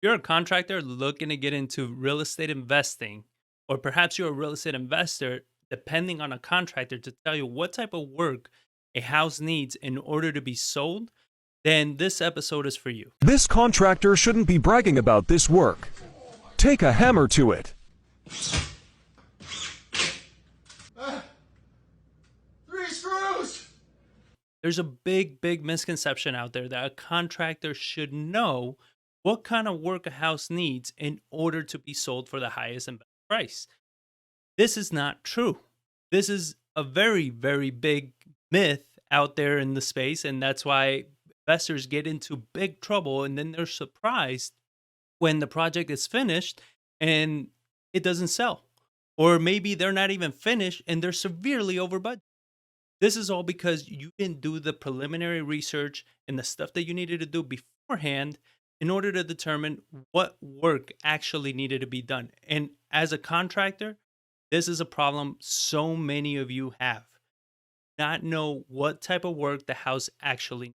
You're a contractor looking to get into real estate investing, or perhaps you're a real estate investor depending on a contractor to tell you what type of work a house needs in order to be sold, then this episode is for you. This contractor shouldn't be bragging about this work. Take a hammer to it. Three screws! There's a big misconception out there that a contractor should know what kind of work a house needs in order to be sold for the highest and best price. This is not true. This is a very big myth out there in the space, and that's why investors get into big trouble and then they're surprised when the project is finished and it doesn't sell. Or maybe they're not even finished and they're severely over budget. This is all because you didn't do the preliminary research and the stuff that you needed to do beforehand in order to determine what work actually needed to be done. And as a contractor, this is a problem so many of you have. Not know what type of work the house actually needs.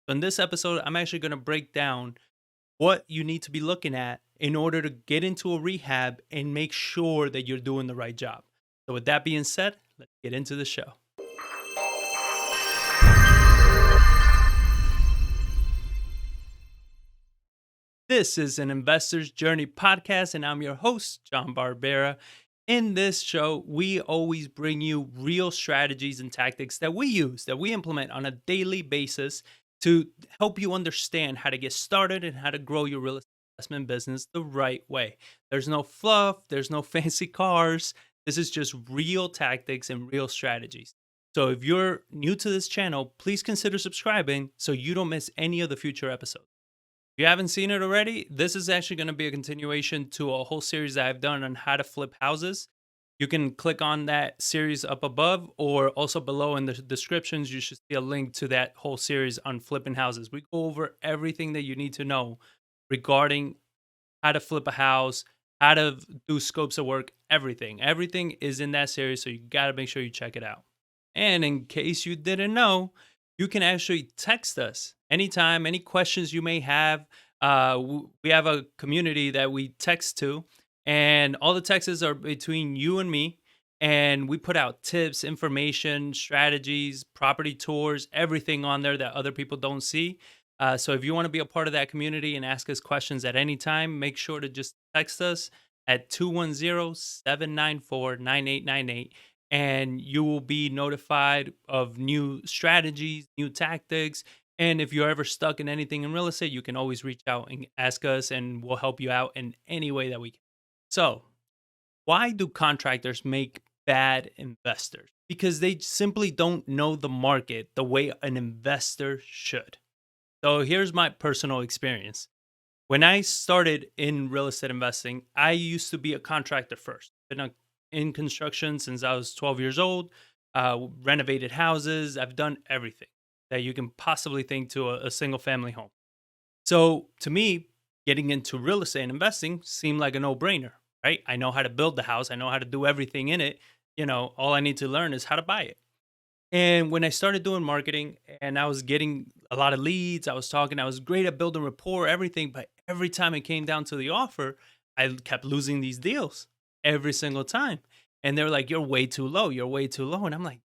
So in this episode, I'm actually going to break down what you need to be looking at in order to get into a rehab and make sure that you're doing the right job. So with that being said, let's get into the show. This is an Investor's Journey podcast, and I'm your host, John Barbera. In this show, we always bring you real strategies and tactics that we use, that we implement on a daily basis to help you understand how to get started and how to grow your real estate investment business the right way. There's no fluff, there's no fancy cars. This is just real tactics and real strategies. So if you're new to this channel, please consider subscribing so you don't miss any of the future episodes. If you haven't seen it already, this is actually going to be a continuation to a whole series that I've done on how to flip houses. You can click on that series up above, or also below in the descriptions, you should see a link to that whole series on flipping houses. We go over everything that you need to know regarding how to flip a house, how to do scopes of work, everything. Everything is in that series, so you got to make sure you check it out. And in case you didn't know, you can actually text us anytime, any questions you may have. We have a community that we text to, and all the texts are between you and me. And we put out tips, information, strategies, property tours, everything on there that other people don't see. So if you want to be a part of that community and ask us questions at any time, make sure to just text us at 210-794-9898. And you will be notified of new strategies, new tactics. And if you're ever stuck in anything in real estate, you can always reach out and ask us, and we'll help you out in any way that we can. So, why do contractors make bad investors? Because they simply don't know the market the way an investor should. So, here's my personal experience. When I started in real estate investing, I used to be a contractor first. Been in construction since I was 12 years old, renovated houses. I've done everything that you can possibly think to a single family home. So to me, getting into real estate and investing seemed like a no-brainer, right? I know how to build the house. I know how to do everything in it. All I need to learn is how to buy it. And when I started doing marketing and I was getting a lot of leads, I was great at building rapport, everything. But every time it came down to the offer, I kept losing these deals every single time. And they're like, you're way too low. You're way too low. And I'm like,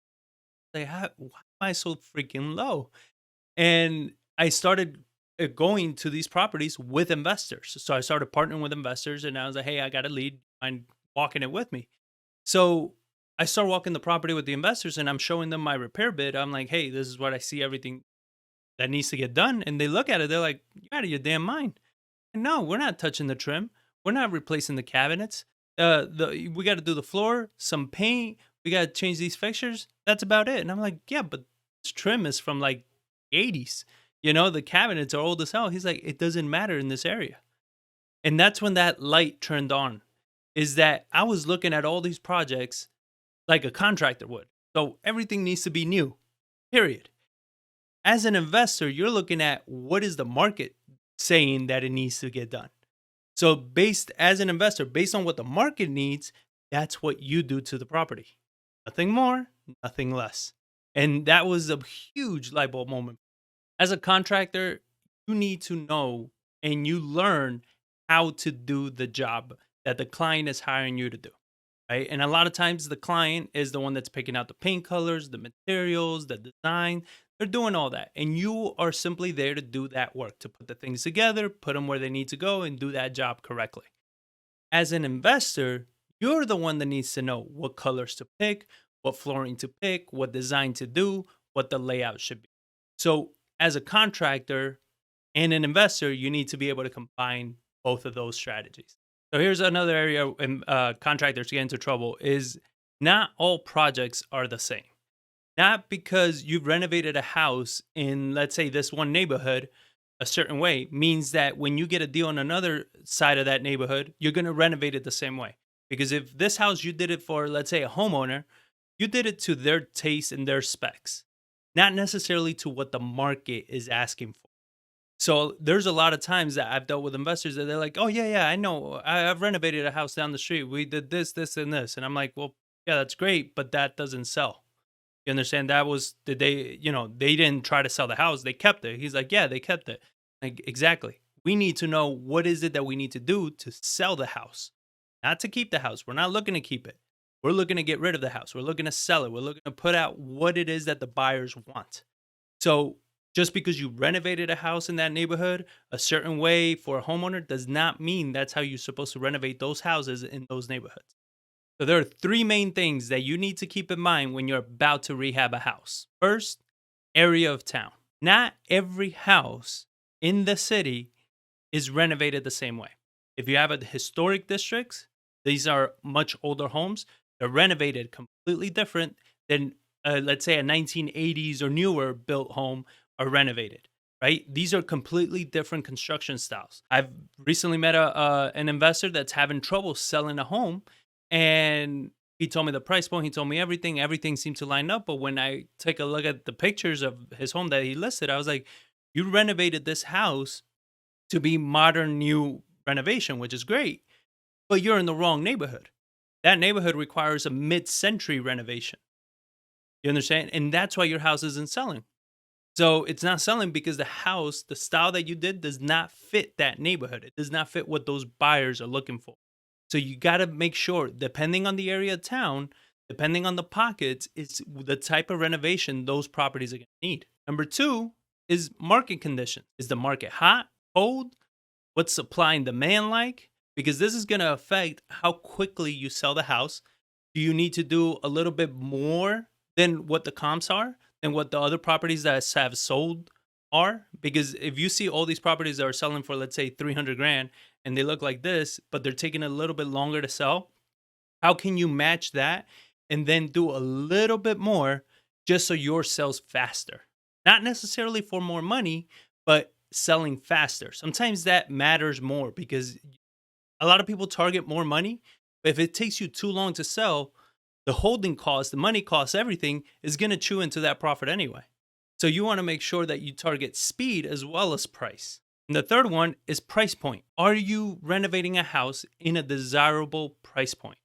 why am I so freaking low? And I started going to these properties with investors. So I started partnering with investors, and I was like, hey, I got a lead. I'm walking it with me. So I start walking the property with the investors, and I'm showing them my repair bid. I'm like, hey, this is what I see, everything that needs to get done. And they look at it. They're like, you're out of your damn mind. And no, we're not touching the trim. We're not replacing the cabinets. We got to do the floor, some paint. We got to change these fixtures. That's about it. And I'm like, yeah, but this trim is from like 80s. The cabinets are old as hell. He's like, it doesn't matter in this area. And that's when that light turned on, is that I was looking at all these projects like a contractor would. So everything needs to be new, period. As an investor, you're looking at what is the market saying that it needs to get done. So as an investor, based on what the market needs, that's what you do to the property. Nothing more, nothing less. And that was a huge light bulb moment. As a contractor, you need to know and you learn how to do the job that the client is hiring you to do, right? And a lot of times the client is the one that's picking out the paint colors, the materials, the design. They're doing all that. And you are simply there to do that work, to put the things together, put them where they need to go, and do that job correctly. As an investor, you're the one that needs to know what colors to pick, what flooring to pick, what design to do, what the layout should be. So, as a contractor and an investor, you need to be able to combine both of those strategies. So, here's another area contractors get into trouble is not all projects are the same. Not because you've renovated a house in, let's say, this one neighborhood a certain way means that when you get a deal on another side of that neighborhood, you're going to renovate it the same way. Because if this house you did it for, let's say, a homeowner, you did it to their taste and their specs, not necessarily to what the market is asking for. So there's a lot of times that I've dealt with investors that they're like, "Oh yeah, I know. I've renovated a house down the street. We did this, this, and this," and I'm like, "Well, yeah, that's great, but that doesn't sell." You understand? That was the they, they didn't try to sell the house, they kept it. He's like, "Yeah, they kept it." Like, exactly. We need to know what is it that we need to do to sell the house, not to keep the house. We're not looking to keep it. We're looking to get rid of the house. We're looking to sell it. We're looking to put out what it is that the buyers want. So, just because you renovated a house in that neighborhood a certain way for a homeowner does not mean that's how you're supposed to renovate those houses in those neighborhoods. So there are three main things that you need to keep in mind when you're about to rehab a house. First, area of town. Not every house in the city is renovated the same way. If you have a historic districts, these are much older homes. They're renovated completely different than, let's say, a 1980s or newer built home are renovated. Right? These are completely different construction styles. I've recently met an investor that's having trouble selling a home, and he told me the price point. He told me everything. Everything seemed to line up. But when I take a look at the pictures of his home that he listed, I was like, "You renovated this house to be modern, new renovation, which is great, but you're in the wrong neighborhood. That neighborhood requires a mid-century renovation." You understand? And that's why your house isn't selling. So it's not selling because the house, the style that you did, does not fit that neighborhood. It does not fit what those buyers are looking for. So you got to make sure, depending on the area of town, depending on the pockets, it's the type of renovation those properties are going to need. Number two is market condition. Is the market hot, cold? What's supply and demand like? Because this is going to affect how quickly you sell the house. Do you need to do a little bit more than what the comps are, than what the other properties that have sold are? Because if you see all these properties that are selling for, let's say, 300 grand and they look like this, but they're taking a little bit longer to sell, how can you match that and then do a little bit more just so yours sells faster? Not necessarily for more money, but selling faster. Sometimes that matters more because a lot of people target more money, but if it takes you too long to sell, the holding cost, the money cost, everything is going to chew into that profit anyway. So you want to make sure that you target speed as well as price. And the third one is price point. Are you renovating a house in a desirable price point?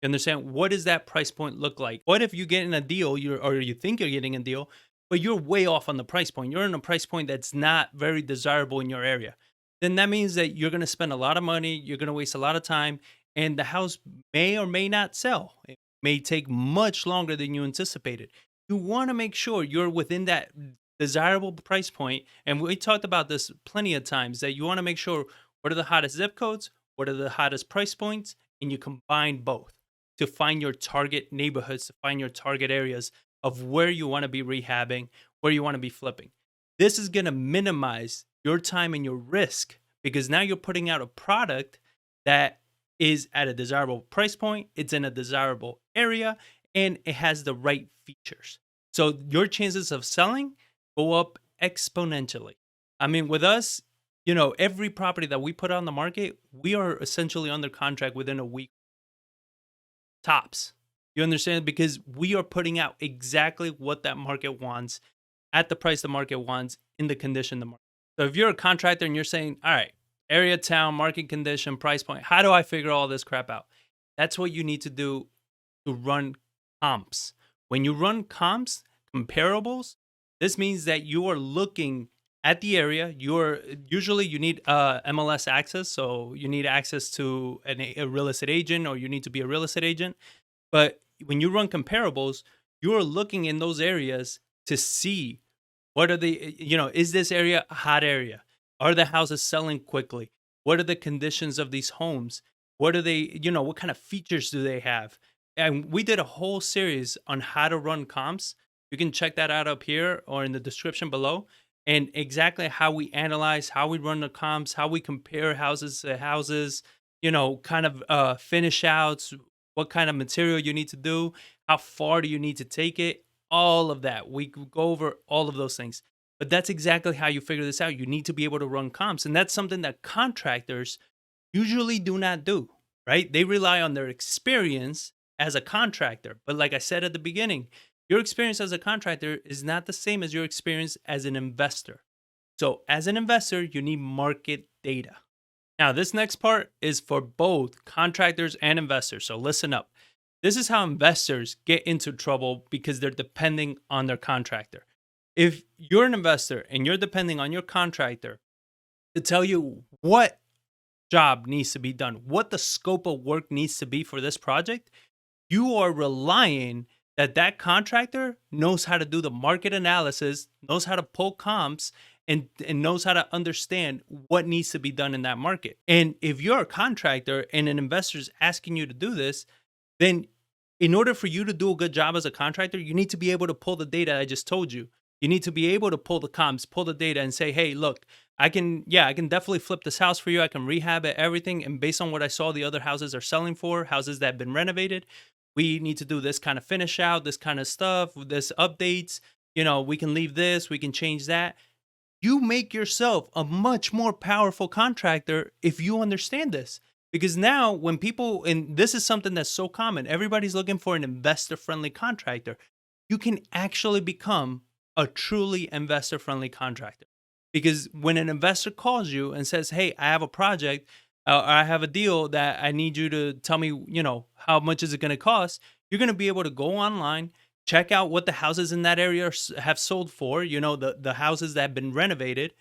You understand? What does that price point look like? What if you get in a deal, or you think you're getting a deal, but you're way off on the price point? You're in a price point that's not very desirable in your area. Then that means that you're going to spend a lot of money, you're going to waste a lot of time, and the house may or may not sell. It may take much longer than you anticipated. You want to make sure you're within that desirable price point. And we talked about this plenty of times that you want to make sure what are the hottest zip codes, what are the hottest price points, and you combine both to find your target neighborhoods, to find your target areas of where you want to be rehabbing, where you want to be flipping. This is going to minimize your time and your risk because now you're putting out a product that is at a desirable price point, it's in a desirable area, and it has the right features. So your chances of selling go up exponentially. I mean, with us, every property that we put on the market, we are essentially under contract within a week tops. You understand? Because we are putting out exactly what that market wants at the price the market wants in the condition the market. So if you're a contractor and you're saying, all right, area, town, market condition, price point, how do I figure all this crap out? That's what you need to do to run comps. When you run comps, comparables, this means that you are looking at the area. You're usually you need MLS access, so you need access to a real estate agent, or you need to be a real estate agent. But when you run comparables, you're looking in those areas to see what are the, is this area a hot area? Are the houses selling quickly? What are the conditions of these homes? What are they, what kind of features do they have? And we did a whole series on how to run comps. You can check that out up here or in the description below. And exactly how we analyze, how we run the comps, how we compare houses to houses, kind of finish outs, what kind of material you need to do, how far do you need to take it, all of that. We could go over all of those things. But that's exactly how you figure this out. You need to be able to run comps. And that's something that contractors usually do not do, right? They rely on their experience as a contractor. But like I said at the beginning, your experience as a contractor is not the same as your experience as an investor. So, as an investor, you need market data. Now, this next part is for both contractors and investors. So, listen up. This is how investors get into trouble because they're depending on their contractor. If you're an investor and you're depending on your contractor to tell you what job needs to be done, what the scope of work needs to be for this project, you are relying that that contractor knows how to do the market analysis, knows how to pull comps, and knows how to understand what needs to be done in that market. And if you're a contractor and an investor is asking you to do this, then in order for you to do a good job as a contractor, you need to be able to pull the data I just told you. You need to be able to pull the comps, pull the data and say, hey, look, I can definitely flip this house for you. I can rehab it, everything. And based on what I saw the other houses are selling for, houses that have been renovated, we need to do this kind of finish out, this kind of stuff, this updates. We can leave this, we can change that. You make yourself a much more powerful contractor if you understand this. Because now, when people, and this is something that's so common, everybody's looking for an investor friendly contractor. You can actually become a truly investor friendly contractor. Because when an investor calls you and says, hey, I have a project, or I have a deal that I need you to tell me, how much is it going to cost? You're going to be able to go online, check out what the houses in that area have sold for, the houses that have been renovated,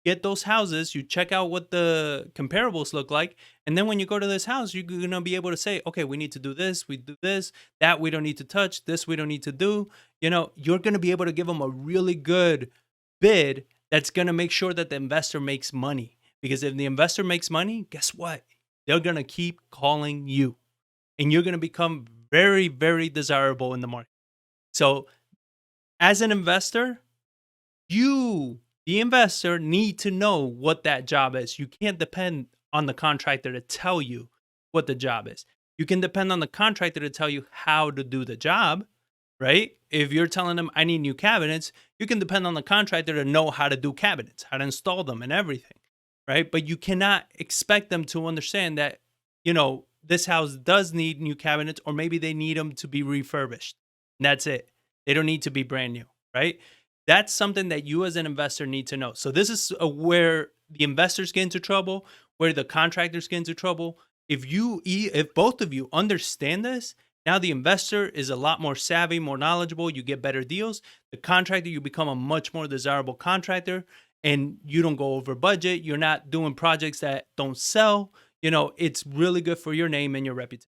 get those houses, you check out what the comparables look like. And then when you go to this house, you're going to be able to say, okay, we need to do this, we do this, that we don't need to touch, this we don't need to do. You're going to be able to give them a really good bid that's going to make sure that the investor makes money. Because if the investor makes money, guess what? They're going to keep calling you and you're going to become very, very desirable in the market. So, as an investor, you, the investor, need to know what that job is. You can't depend on the contractor to tell you what the job is. You can depend on the contractor to tell you how to do the job, right? If you're telling them, I need new cabinets, you can depend on the contractor to know how to do cabinets, how to install them and everything, right? But you cannot expect them to understand that, this house does need new cabinets, or maybe they need them to be refurbished. And that's it. They don't need to be brand new, right? That's something that you as an investor need to know. So this is where the investors get into trouble, where the contractors get into trouble. If both of you understand this, now the investor is a lot more savvy, more knowledgeable. You get better deals. The contractor, you become a much more desirable contractor, and you don't go over budget. You're not doing projects that don't sell. It's really good for your name and your reputation.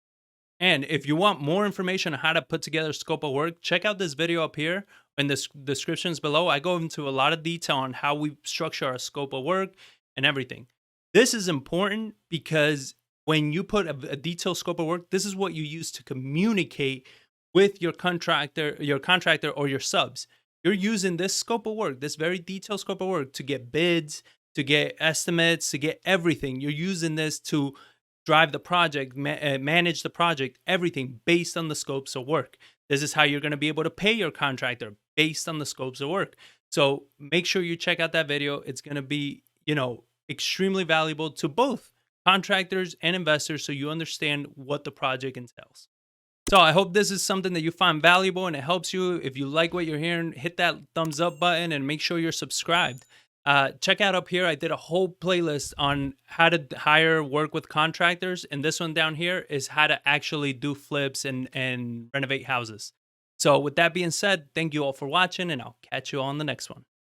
And if you want more information on how to put together a scope of work, check out this video up here in the descriptions below. I go into a lot of detail on how we structure our scope of work and everything. This is important because when you put a detailed scope of work, this is what you use to communicate with your contractor or your subs. You're using this scope of work, this very detailed scope of work, to get bids, to get estimates, to get everything. You're using this to drive the project, manage the project, everything based on the scopes of work. This is how you're going to be able to pay your contractor based on the scopes of work. So make sure you check out that video. It's going to be, extremely valuable to both contractors and investors, so you understand what the project entails. So I hope this is something that you find valuable and it helps you. If you like what you're hearing, hit that thumbs up button and make sure you're subscribed. Check out up here, I did a whole playlist on how to hire, work with contractors. And this one down here is how to actually do flips and renovate houses. So with that being said, thank you all for watching, and I'll catch you all on the next one.